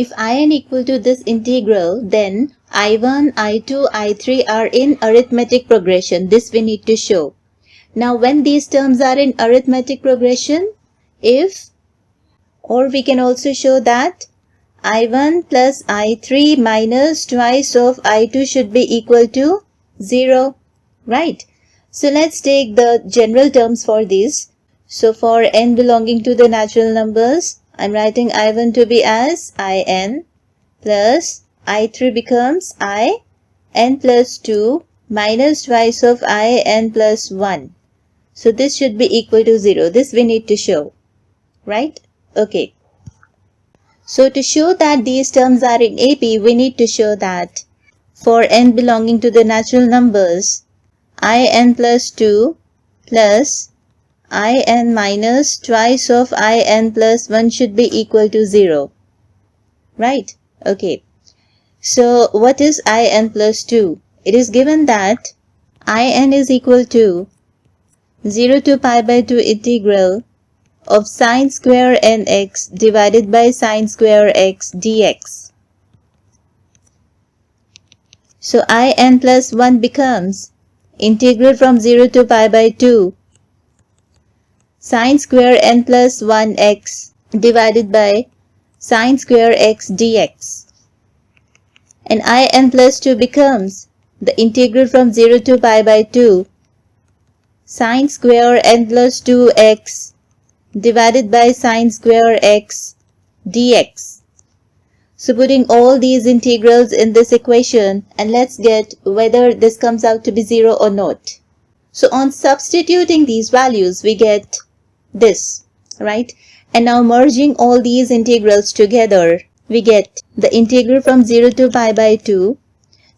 If in equal to this integral, then I1, I2, I3 are in arithmetic progression. This we need to show. Now when these terms are in arithmetic progression, or we can also show that I1 plus I3 minus twice of I2 should be equal to 0, right? So let's take the general terms for these. So for n belonging to the natural numbers, I'm writing I1 to be as In plus I3 becomes In plus 2 minus twice of In plus 1. So this should be equal to 0. This we need to show, right? Okay. So to show that these terms are in AP, we need to show that for n belonging to the natural numbers, In plus 2 plus In minus twice of In plus 1 should be equal to 0. Right? Okay. So what is In plus 2? It is given that In is equal to 0 to pi by 2 integral of sine square nx divided by sine square x dx. So In plus 1 becomes integral from 0 to pi by 2 sine square n plus 1x divided by sine square x dx. And In plus 2 becomes the integral from 0 to pi by 2 sine square n plus 2x divided by sine square x dx. So putting all these integrals in this equation, and let's get whether this comes out to be 0 or not. So on substituting these values, we get this, right? And now merging all these integrals together, we get the integral from 0 to pi by 2.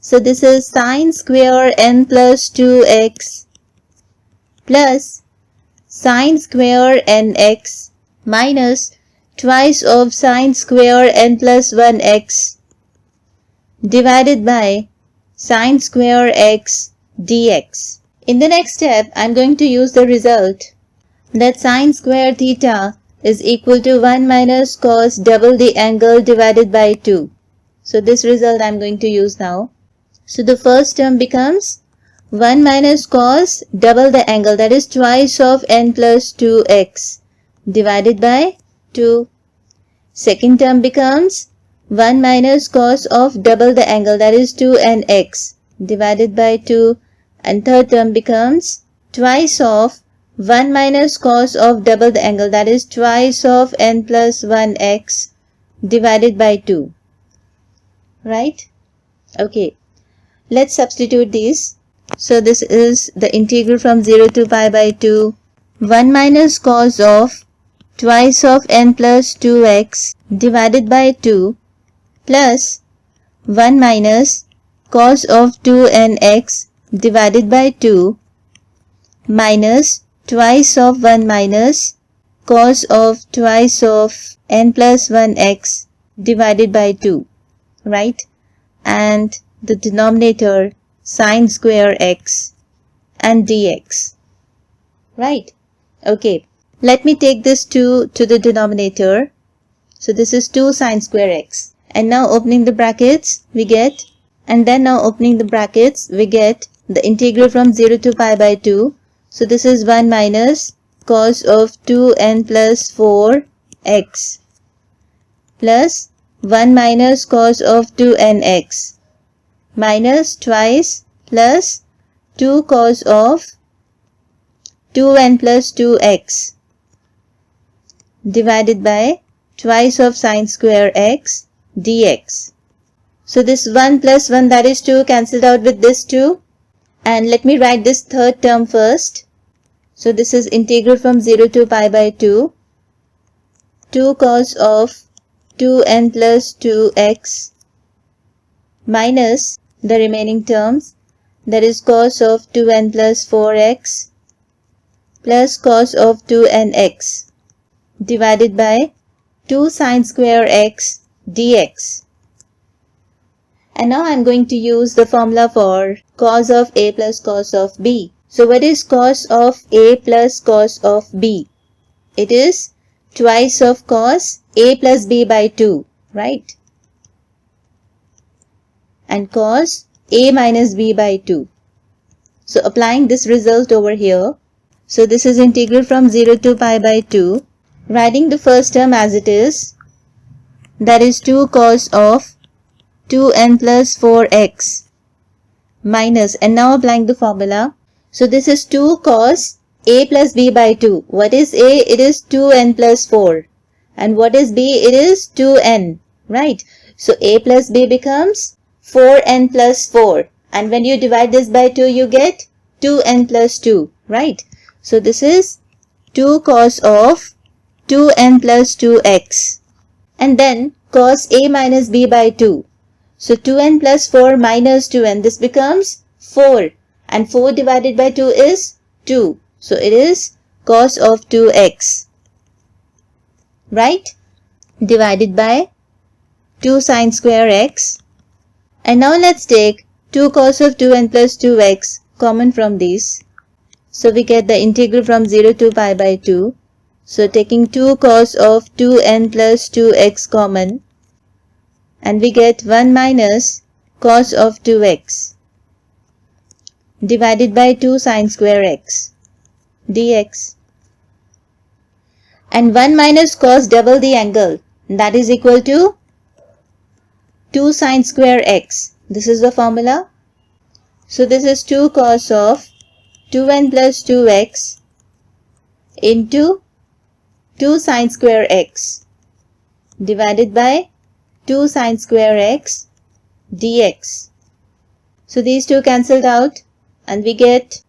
So this is sine square n plus 2x plus sine square nx minus twice of sine square n plus 1x divided by sine square x dx. In the next step, I'm going to use the result that sine square theta is equal to 1 minus cos double the angle divided by 2. So this result I'm going to use now. So the first term becomes 1 minus cos double the angle, that is twice of n plus 2x divided by 2. Second term becomes 1 minus cos of double the angle, that is 2nx divided by 2. And third term becomes twice of 1 minus cos of double the angle, that is twice of n plus 1x divided by 2. Right? Okay. Let's substitute these. So this is the integral from 0 to pi by 2. 1 minus cos of twice of n plus 2x divided by 2 plus 1 minus cos of 2nx divided by 2 minus twice of 1 minus cos of twice of n plus 1x divided by 2, right? And the denominator sine square x and dx, right? Okay, let me take this 2 to the denominator. So this is 2 sine square x. And now opening the brackets, we get, and then now opening the brackets, we get the integral from 0 to pi by 2. So this is 1 minus cos of 2n plus 4x plus 1 minus cos of 2nx minus twice plus 2 cos of 2n plus 2x divided by twice of sine square x dx. So this 1 plus 1, that is 2, cancelled out with this 2. And let me write this third term first. So this is integral from 0 to pi by 2. 2 cos of 2n plus 2x minus the remaining terms, that is cos of 2n plus 4x plus cos of 2nx divided by 2 sine square x dx. And now I'm going to use the formula for cos of a plus cos of b. So what is cos of a plus cos of b? It is twice of cos a plus b by 2, right? and cos a minus b by 2. So applying this result over here, so this is integral from 0 to pi by 2. Writing the first term as it is, that is 2 cos of 2n plus 4x minus, and now applying the formula. So this is 2 cos a plus b by 2. What is a? It is 2n plus 4. And what is b? It is 2n, right? So a plus b becomes 4n plus 4. And when you divide this by 2, you get 2n plus 2, right? So this is 2 cos of 2n plus 2x. And then cos a minus b by 2. So 2n plus 4 minus 2n, this becomes 4. And 4 divided by 2 is 2. So it is cos of 2x, right? Divided by 2 sine square x. And now let's take 2 cos of 2n plus 2x common from these. So we get the integral from 0 to pi by 2. So taking 2 cos of 2n plus 2x common, and we get 1 minus cos of 2x divided by 2 sine square x dx. And 1 minus cos double the angle, that is equal to 2 sine square x. This is the formula. So this is 2 cos of 2n plus 2x into 2 sine square x divided by 2 sine square x dx. So these two cancelled out and we get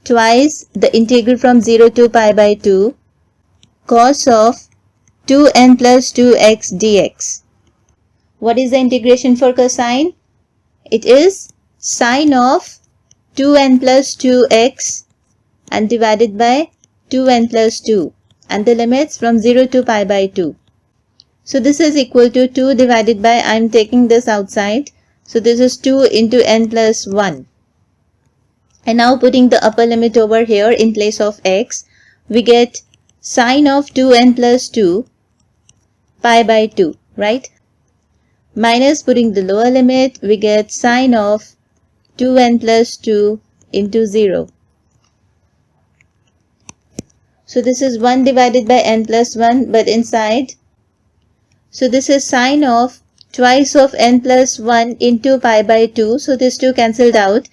twice the integral from 0 to pi by 2 cos of 2n plus 2x dx. What is the integration for cosine? It is sine of 2n plus 2x and divided by 2n plus 2, and the limits from 0 to pi by 2. So this is equal to 2 divided by, I am taking this outside, so this is 2 into n plus 1. And now putting the upper limit over here in place of x, we get sine of 2n plus 2 pi by 2, right? Minus putting the lower limit, we get sine of 2n plus 2 into 0. So this is 1 divided by n plus 1, but inside. So this is sine of twice of n plus 1 into pi by 2. So this 2 cancelled out.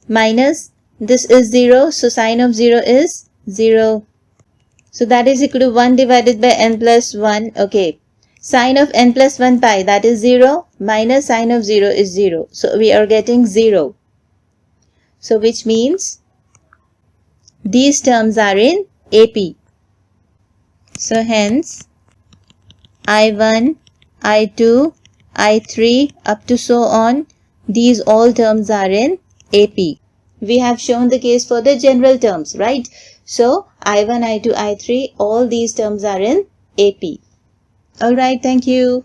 Minus this is 0. So sine of 0 is 0. So that is equal to 1 divided by n plus 1. Okay. Sine of n plus 1 pi, that is 0. Minus sine of 0 is 0. So we are getting 0. So which means these terms are in AP. So hence I1, I2, I3 up to so on, these all terms are in AP. We have shown the case for the general terms, right? So I1, I2, I3, all these terms are in AP. Alright, thank you.